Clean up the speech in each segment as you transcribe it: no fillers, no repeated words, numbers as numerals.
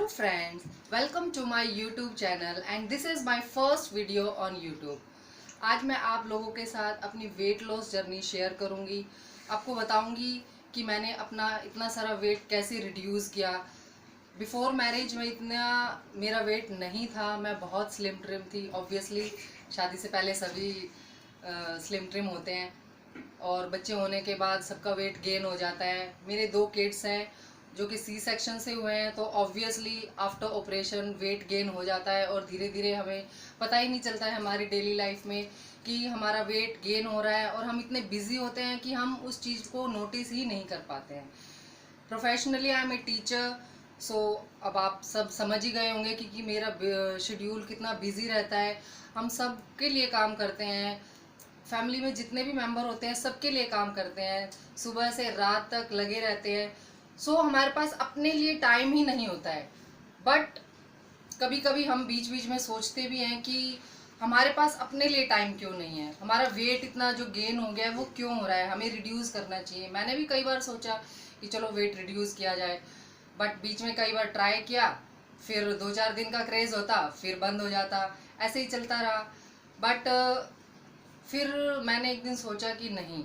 friends, welcome to my YouTube channel and this is my first video on YouTube। आज मैं आप लोगों के साथ अपनी वेट लॉस जर्नी शेयर करूंगी। आपको बताऊंगी कि मैंने अपना इतना सारा वेट कैसे रिड्यूस किया। बिफोर मैरिज में इतना मेरा वेट नहीं था, मैं बहुत स्लिम ट्रिम थी। ऑब्वियसली शादी से पहले सभी स्लिम ट्रिम होते हैं और बच्चे होने के बाद सबका वेट गेन हो जाता है। मेरे 2 किड्स हैं जो कि सी सेक्शन से हुए हैं, तो obviously after operation weight gain हो जाता है और धीरे धीरे हमें पता ही नहीं चलता है हमारी डेली लाइफ में कि हमारा वेट गेन हो रहा है और हम इतने बिजी होते हैं कि हम उस चीज़ को नोटिस ही नहीं कर पाते हैं। Professionally I am a teacher, so अब आप सब समझ ही गए होंगे कि मेरा शेड्यूल कितना बिजी रहता है। हम सब के लिए काम करते हैं, फैमिली में जितने भी मेंबर होते हैं सबके लिए काम करते हैं, सुबह से रात तक लगे रहते हैं। सो हमारे पास अपने लिए टाइम ही नहीं होता है। बट कभी कभी हम बीच बीच में सोचते भी हैं कि हमारे पास अपने लिए टाइम क्यों नहीं है, हमारा वेट इतना जो गेन हो गया है वो क्यों हो रहा है, हमें रिड्यूस करना चाहिए। मैंने भी कई बार सोचा कि चलो वेट रिड्यूस किया जाए, बट बीच में कई बार ट्राई किया, फिर 2-4 दिन का क्रेज़ होता, फिर बंद हो जाता, ऐसे ही चलता रहा। बट फिर मैंने एक दिन सोचा कि नहीं,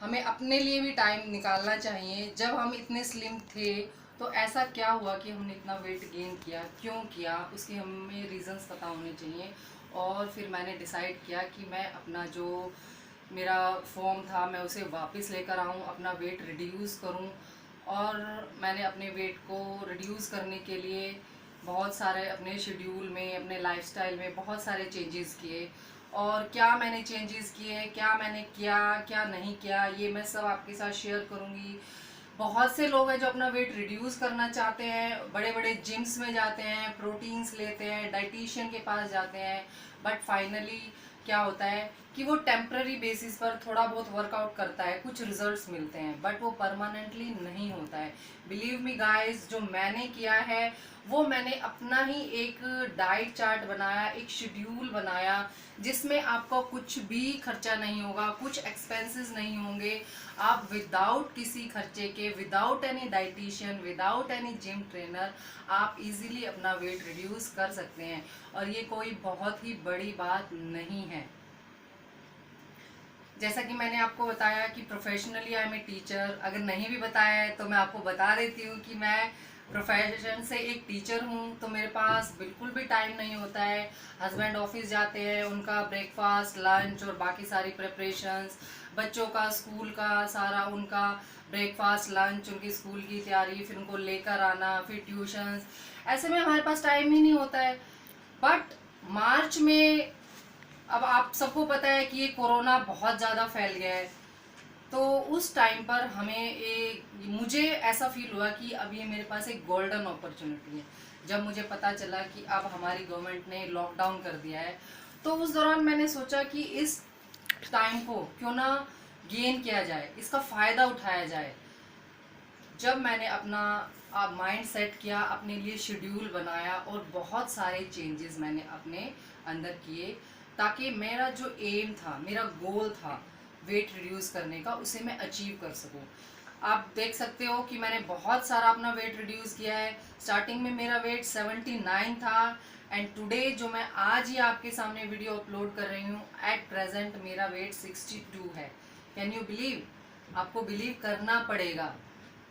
हमें अपने लिए भी टाइम निकालना चाहिए। जब हम इतने स्लिम थे तो ऐसा क्या हुआ कि हमने इतना वेट गेन किया, क्यों किया, उसके हमें रीज़न्स पता होने चाहिए। और फिर मैंने डिसाइड किया कि मैं अपना जो मेरा फॉर्म था मैं उसे वापस लेकर आऊँ, अपना वेट रिड्यूस करूँ। और मैंने अपने वेट को रिड्यूस करने के लिए बहुत सारे अपने शेड्यूल में, अपने लाइफस्टाइल में बहुत सारे चेंजेस किए। और क्या मैंने चेंजेस किए, क्या मैंने किया, क्या नहीं किया, ये मैं सब आपके साथ शेयर करूँगी। बहुत से लोग हैं जो अपना वेट रिड्यूस करना चाहते हैं, बड़े बड़े जिम्स में जाते हैं, प्रोटीन्स लेते हैं, डाइटिशियन के पास जाते हैं, बट फाइनली क्या होता है कि वो टेम्पररी बेसिस पर थोड़ा बहुत वर्कआउट करता है, कुछ रिजल्ट्स मिलते हैं, बट वो परमानेंटली नहीं होता है। बिलीव मी गाइस, जो मैंने किया है वो मैंने अपना ही एक डाइट चार्ट बनाया, एक शेड्यूल बनाया जिसमें आपका कुछ भी खर्चा नहीं होगा, कुछ एक्सपेंसेस नहीं होंगे। आप विदाउट किसी खर्चे के, without any dietitian, without any gym trainer आप इजीली अपना वेट रिड्यूस कर सकते हैं। और ये कोई बहुत ही बड़ी बात नहीं है। जैसा कि मैंने आपको बताया कि professionally I am a teacher. अगर नहीं भी बताया है तो मैं आपको बता देती हूँ कि मैं प्रोफेशन से एक टीचर हूँ, तो मेरे पास बिल्कुल भी टाइम नहीं होता है। हस्बैंड ऑफिस जाते हैं, उनका ब्रेकफास्ट, लंच और बाकी सारी प्रिपरेशंस, बच्चों का स्कूल का सारा उनका ब्रेकफास्ट, लंच, उनकी स्कूल की तैयारी, फिर उनको लेकर आना, फिर ट्यूशन्स, ऐसे में हमारे पास टाइम ही नहीं होता है। बट मार्च में, अब आप सबको पता है कि ये कोरोना बहुत ज़्यादा फैल गया है, तो उस टाइम पर मुझे ऐसा फील हुआ कि अब ये मेरे पास एक गोल्डन अपॉर्चुनिटी है। जब मुझे पता चला कि अब हमारी गवर्नमेंट ने लॉकडाउन कर दिया है, तो उस दौरान मैंने सोचा कि इस टाइम को क्यों ना गेन किया जाए, इसका फ़ायदा उठाया जाए। जब मैंने अपना माइंड सेट किया, अपने लिए शेड्यूल बनाया और बहुत सारे चेंजेस मैंने अपने अंदर किए, ताकि मेरा जो एम था, मेरा गोल था वेट रिड्यूस करने का, उसे मैं अचीव कर सकूं। आप देख सकते हो कि मैंने बहुत सारा अपना वेट रिड्यूस किया है। स्टार्टिंग में मेरा वेट 79 था एंड टुडे जो मैं आज ही आपके सामने वीडियो अपलोड कर रही हूँ, एट प्रेजेंट मेरा वेट 62 है। Can you believe? आपको बिलीव करना पड़ेगा।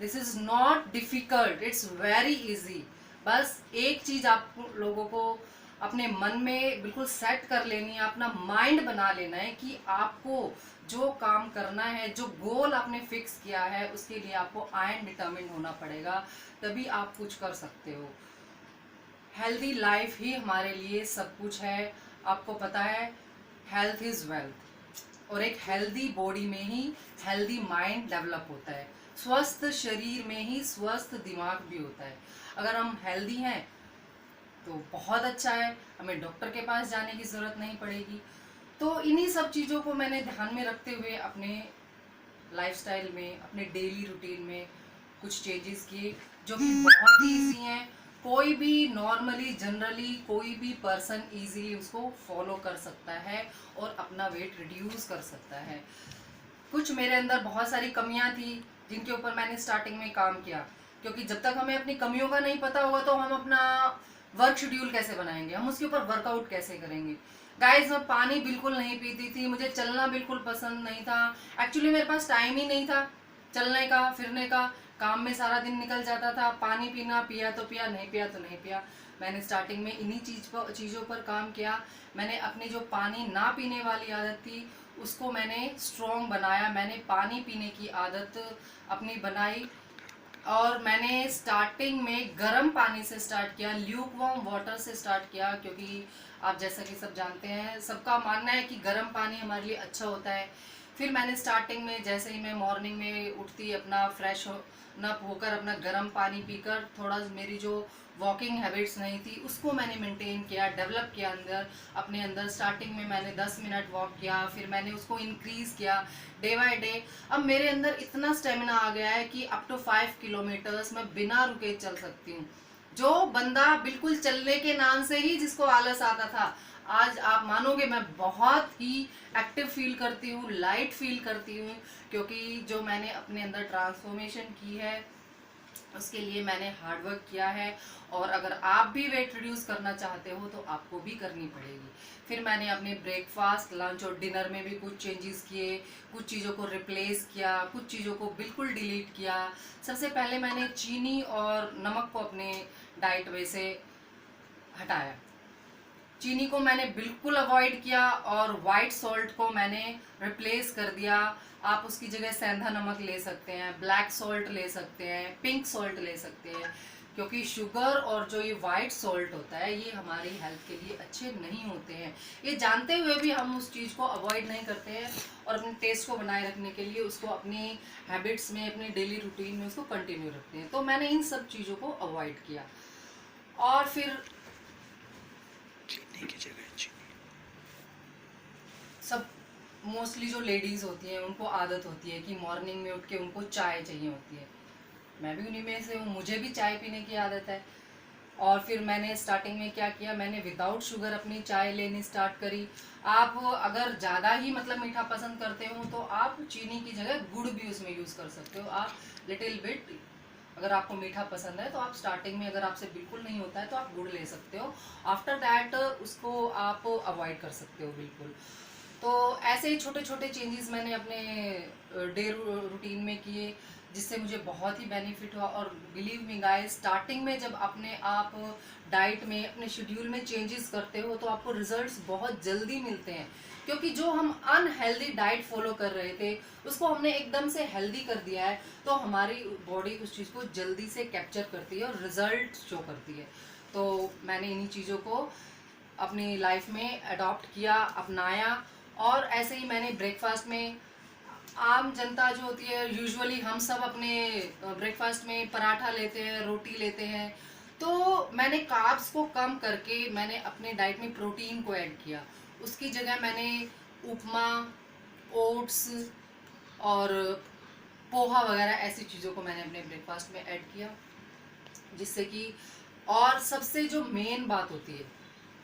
This is not difficult, it's very easy. बस एक चीज़ आप लोगों को अपने मन में बिल्कुल सेट कर लेनी है, अपना माइंड बना लेना है कि आपको जो काम करना है, जो गोल आपने फिक्स किया है, उसके लिए आपको आयन डिटर्मिन्ड होना पड़ेगा, तभी आप कुछ कर सकते हो। हेल्दी लाइफ ही हमारे लिए सब कुछ है। आपको पता है हेल्थ इज़ वेल्थ, और एक हेल्दी बॉडी में ही हेल्दी माइंड डेवलप होता है। स्वस्थ शरीर में ही स्वस्थ दिमाग भी होता है। अगर हम हेल्दी हैं तो बहुत अच्छा है, हमें डॉक्टर के पास जाने की ज़रूरत नहीं पड़ेगी। तो इन्हीं सब चीज़ों को मैंने ध्यान में रखते हुए अपने लाइफस्टाइल में, अपने डेली रूटीन में कुछ चेंजेस किए जो कि बहुत ही ईजी हैं। कोई भी नॉर्मली, जनरली कोई भी पर्सन इजीली उसको फॉलो कर सकता है और अपना वेट रिड्यूस कर सकता है। कुछ मेरे अंदर बहुत सारी कमियां थी जिनके ऊपर मैंने स्टार्टिंग में काम किया। क्योंकि जब तक हमें अपनी कमियों का नहीं पता होगा तो हम अपना वर्क शेड्यूल कैसे बनाएंगे, हम उसके ऊपर वर्कआउट कैसे करेंगे। गाइज, मैं पानी बिल्कुल नहीं पीती थी, मुझे चलना बिल्कुल पसंद नहीं था। एक्चुअली मेरे पास टाइम ही नहीं था चलने का फिरने का, काम में सारा दिन निकल जाता था। पानी पीना, पिया तो पिया, नहीं पिया तो नहीं पिया। मैंने स्टार्टिंग में इन्हीं चीज़ों पर काम किया। मैंने अपनी जो पानी ना पीने वाली आदत थी उसको मैंने स्ट्रॉन्ग बनाया। मैंने पानी पीने की आदत अपनी बनाई और मैंने स्टार्टिंग में गर्म पानी से स्टार्ट किया, ल्यूक वार्म वाटर से स्टार्ट किया, क्योंकि आप जैसा कि सब जानते हैं, सबका मानना है कि गर्म पानी हमारे लिए अच्छा होता है। फिर मैंने स्टार्टिंग में जैसे ही मैं मॉर्निंग में उठती, अपना फ्रेश होकर अपना गर्म पानी पीकर, थोड़ा मेरी जो वॉकिंग हैबिट्स नहीं थी उसको मैंने मेंटेन किया, डेवलप किया अपने अंदर। स्टार्टिंग में मैंने 10 मिनट वॉक किया, फिर मैंने उसको इंक्रीज़ किया डे बाय डे। अब मेरे अंदर इतना स्टेमिना आ गया है कि अप टू 5 किलोमीटर्स मैं बिना रुके चल सकती हूँ। जो बंदा बिल्कुल चलने के नाम से ही जिसको आलस आता था, आज आप मानोगे मैं बहुत ही एक्टिव फील करती हूँ, लाइट फील करती हूँ, क्योंकि जो मैंने अपने अंदर ट्रांसफॉर्मेशन की है उसके लिए मैंने हार्ड वर्क किया है। और अगर आप भी वेट रिड्यूस करना चाहते हो तो आपको भी करनी पड़ेगी। फिर मैंने अपने ब्रेकफास्ट, लंच और डिनर में भी कुछ चेंजेस किए, कुछ चीज़ों को रिप्लेस किया, कुछ चीज़ों को बिल्कुल डिलीट किया। सबसे पहले मैंने चीनी और नमक को अपने डाइट में से हटाया। चीनी को मैंने बिल्कुल अवॉइड किया और वाइट सॉल्ट को मैंने रिप्लेस कर दिया। आप उसकी जगह सेंधा नमक ले सकते हैं, ब्लैक सॉल्ट ले सकते हैं, पिंक सॉल्ट ले सकते हैं, क्योंकि शुगर और जो ये वाइट सॉल्ट होता है ये हमारी हेल्थ के लिए अच्छे नहीं होते हैं। ये जानते हुए भी हम उस चीज़ को अवॉइड नहीं करते हैं और अपने टेस्ट को बनाए रखने के लिए उसको अपनी हैबिट्स में, अपने डेली रूटीन में उसको कंटिन्यू रखते हैं। तो मैंने इन सब चीज़ों को अवॉइड किया। और फिर चीनी की जगह सब मोस्टली जो लेडीज़ होती हैं उनको आदत होती है कि मॉर्निंग में उठ के उनको चाय चाहिए होती है। मैं भी उन्हीं में से हूँ, मुझे भी चाय पीने की आदत है। और फिर मैंने स्टार्टिंग में क्या किया, मैंने विदाउट शुगर अपनी चाय लेनी स्टार्ट करी। आप अगर ज़्यादा ही मतलब मीठा पसंद करते हो तो आप चीनी की जगह गुड़ भी उसमें यूज़ कर सकते हो। आप लिटिल बिट, अगर आपको मीठा पसंद है तो आप स्टार्टिंग में, अगर आपसे बिल्कुल नहीं होता है तो आप गुड़ ले सकते हो। आफ्टर दैट उसको आप अवॉइड कर सकते हो बिल्कुल। तो ऐसे ही छोटे छोटे चेंजेस मैंने अपने डे रूटीन में किए, जिससे मुझे बहुत ही बेनिफिट हुआ। और बिलीव मी गाइस, स्टार्टिंग में जब अपने आप डाइट में, अपने शेड्यूल में चेंजेस करते हो तो आपको रिजल्ट्स बहुत जल्दी मिलते हैं, क्योंकि जो हम अनहेल्दी डाइट फॉलो कर रहे थे उसको हमने एकदम से हेल्दी कर दिया है, तो हमारी बॉडी उस चीज़ को जल्दी से कैप्चर करती है और रिजल्ट शो करती है। तो मैंने इन्हीं चीज़ों को अपनी लाइफ में अडॉप्ट किया, अपनाया। और ऐसे ही मैंने ब्रेकफास्ट में, आम जनता जो होती है यूजुअली हम सब अपने ब्रेकफास्ट में पराठा लेते हैं, रोटी लेते हैं, तो मैंने कार्ब्स को कम करके मैंने अपने डाइट में प्रोटीन को ऐड किया। उसकी जगह मैंने उपमा, ओट्स और पोहा वगैरह ऐसी चीज़ों को मैंने अपने ब्रेकफास्ट में ऐड किया, जिससे कि, और सबसे जो मेन बात होती है,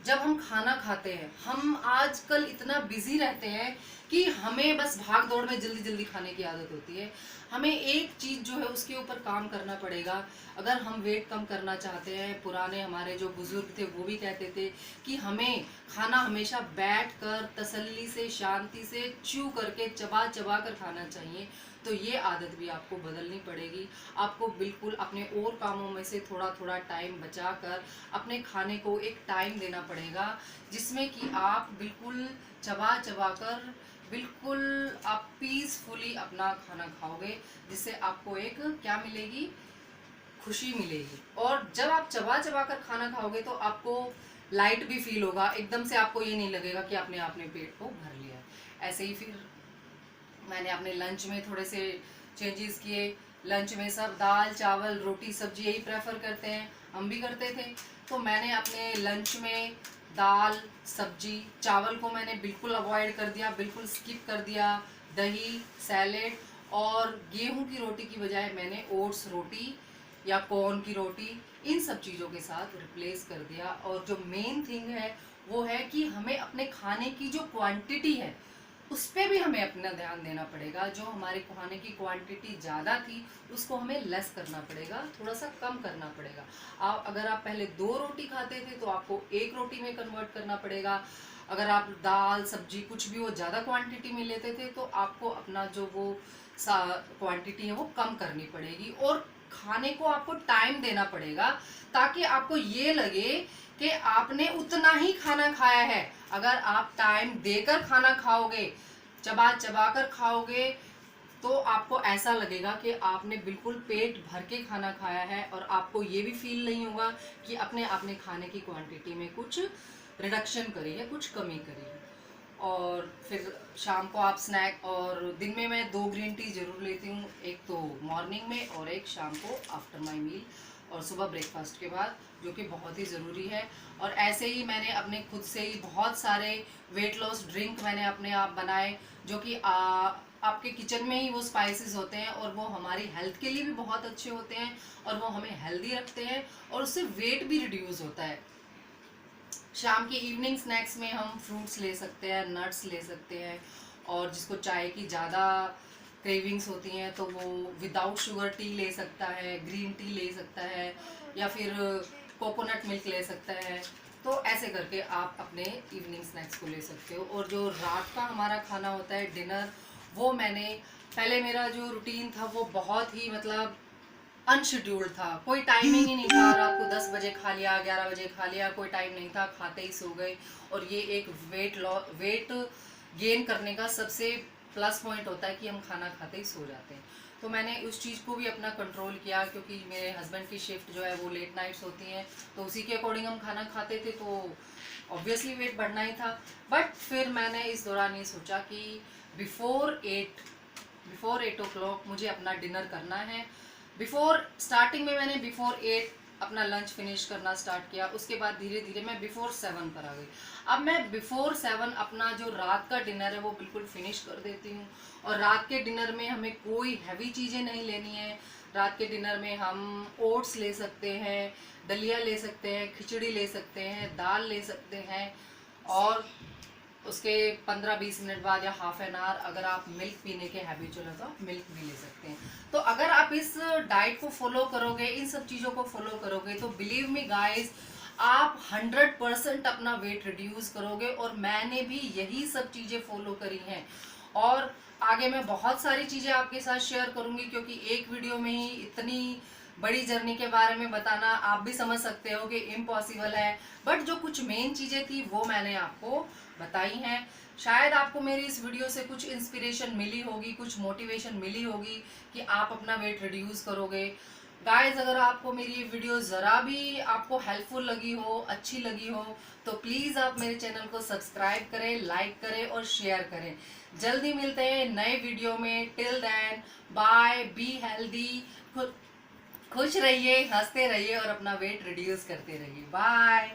जब हम खाना खाते हैं, हम आजकल इतना बिजी रहते हैं कि हमें बस भाग दौड़ में जल्दी जल्दी खाने की आदत होती है। हमें एक चीज़ जो है उसके ऊपर काम करना पड़ेगा अगर हम वेट कम करना चाहते हैं। पुराने हमारे जो बुजुर्ग थे वो भी कहते थे कि हमें खाना हमेशा बैठ कर तसल्ली से, शांति से, च्यू करके, चबा चबा कर खाना चाहिए। तो ये आदत भी आपको बदलनी पड़ेगी। आपको बिल्कुल अपने और कामों में से थोड़ा थोड़ा टाइम बचा कर अपने खाने को एक टाइम देना पड़ेगा, जिसमें कि आप बिल्कुल चबा चबा कर, बिल्कुल आप पीसफुली अपना खाना खाओगे, जिससे आपको एक क्या मिलेगी, खुशी मिलेगी। और जब आप चबा चबा कर खाना खाओगे तो आपको लाइट भी फील होगा, एकदम से आपको ये नहीं लगेगा कि आपने अपने पेट को भर लिया। ऐसे ही फिर मैंने अपने लंच में थोड़े से चेंजेस किए। लंच में सब दाल, चावल, रोटी, सब्जी यही प्रेफर करते हैं, हम भी करते थे। तो मैंने अपने लंच में दाल, सब्जी, चावल को मैंने बिल्कुल अवॉइड कर दिया, बिल्कुल स्किप कर दिया। दही, सैलेड और गेहूं की रोटी की बजाय मैंने ओट्स रोटी या कॉर्न की रोटी, इन सब चीज़ों के साथ रिप्लेस कर दिया। और जो मेन थिंग है वो है कि हमें अपने खाने की जो क्वांटिटी है उस पर भी हमें अपना ध्यान देना पड़ेगा। जो हमारे खाने की क्वांटिटी ज़्यादा थी उसको हमें लेस करना पड़ेगा, थोड़ा सा कम करना पड़ेगा। अगर आप पहले 2 रोटी खाते थे तो आपको 1 रोटी में कन्वर्ट करना पड़ेगा। अगर आप दाल सब्जी कुछ भी वो ज़्यादा क्वांटिटी में लेते थे तो आपको अपना जो वो क्वांटिटी है वो कम करनी पड़ेगी। और खाने को आपको टाइम देना पड़ेगा ताकि आपको ये लगे कि आपने उतना ही खाना खाया है। अगर आप टाइम देकर खाना खाओगे, चबा चबा कर खाओगे, तो आपको ऐसा लगेगा कि आपने बिल्कुल पेट भर के खाना खाया है और आपको ये भी फील नहीं होगा कि आपने खाने की क्वांटिटी में कुछ रिडक्शन करी है, कुछ कमी करी है। और फिर शाम को आप स्नैक, और दिन में मैं 2 ग्रीन टी जरूर लेती हूँ, एक तो मॉर्निंग में और एक शाम को आफ्टर माय मील और सुबह ब्रेकफास्ट के बाद, जो कि बहुत ही ज़रूरी है। और ऐसे ही मैंने अपने खुद से ही बहुत सारे वेट लॉस ड्रिंक मैंने अपने आप बनाए, जो कि आपके किचन में ही वो स्पाइसेस होते हैं और वो हमारी हेल्थ के लिए भी बहुत अच्छे होते हैं और वो हमें हेल्दी रखते हैं और उससे वेट भी रिड्यूस होता है। शाम की इवनिंग स्नैक्स में हम फ्रूट्स ले सकते हैं, नट्स ले सकते हैं, और जिसको चाय की ज़्यादा क्रेविंग्स होती हैं तो वो विदाउट शुगर टी ले सकता है, ग्रीन टी ले सकता है, या फिर कोकोनट मिल्क ले सकता है। तो ऐसे करके आप अपने इवनिंग स्नैक्स को ले सकते हो। और जो रात का हमारा खाना होता है डिनर, वो मैंने पहले, मेरा जो रूटीन था वो बहुत ही मतलब अनशेड्यूल्ड था, कोई टाइमिंग ही नहीं था। रात को 10 बजे खा लिया, 11 बजे खा लिया, कोई टाइम नहीं था, खाते ही सो गए। और ये एक वेट गेन करने का सबसे प्लस पॉइंट होता है कि हम खाना खाते ही सो जाते हैं। तो मैंने उस चीज़ को भी अपना कंट्रोल किया, क्योंकि मेरे हस्बैंड की शिफ्ट जो है वो लेट नाइट्स होती हैं, तो उसी के अकॉर्डिंग हम खाना खाते थे, तो ऑब्वियसली वेट बढ़ना ही था। बट फिर मैंने इस दौरान ये सोचा कि बिफोर 8 o'clock मुझे अपना डिनर करना है। स्टार्टिंग में मैंने बिफोर 8 अपना लंच फिनिश करना स्टार्ट किया, उसके बाद धीरे धीरे मैं बिफोर 7 पर आ गई। अब मैं बिफोर 7 अपना जो रात का डिनर है वो बिल्कुल फिनिश कर देती हूँ। और रात के डिनर में हमें कोई हैवी चीज़ें नहीं लेनी है। रात के डिनर में हम ओट्स ले सकते हैं, दलिया ले सकते हैं, खिचड़ी ले सकते हैं, दाल ले सकते हैं, और उसके 15-20 मिनट बाद या हाफ एन आवर अगर आप मिल्क पीने के हैबिचुअल है तो आप मिल्क भी ले सकते हैं। तो अगर आप इस डाइट को फॉलो करोगे, इन सब चीज़ों को फॉलो करोगे, तो बिलीव मी गाइस, आप 100% अपना वेट रिड्यूस करोगे। और मैंने भी यही सब चीज़ें फॉलो करी हैं, और आगे मैं बहुत सारी चीज़ें आपके साथ शेयर करूंगी, क्योंकि एक वीडियो में ही इतनी बड़ी जर्नी के बारे में बताना आप भी समझ सकते हो कि इम्पॉसिबल है। बट जो कुछ मेन चीज़ें थी वो मैंने आपको बताई हैं। शायद आपको मेरी इस वीडियो से कुछ इंस्पिरेशन मिली होगी, कुछ मोटिवेशन मिली होगी कि आप अपना वेट रिड्यूस करोगे। गाइज, अगर आपको मेरी ये वीडियो ज़रा भी आपको हेल्पफुल लगी हो, अच्छी लगी हो, तो प्लीज़ आप मेरे चैनल को सब्सक्राइब करें, लाइक करें और शेयर करें। जल्दी मिलते हैं नए वीडियो में। Till then, bye, be healthy, खुश रहिए, हंसते रहिए और अपना वेट रिड्यूस करते रहिए। बाय।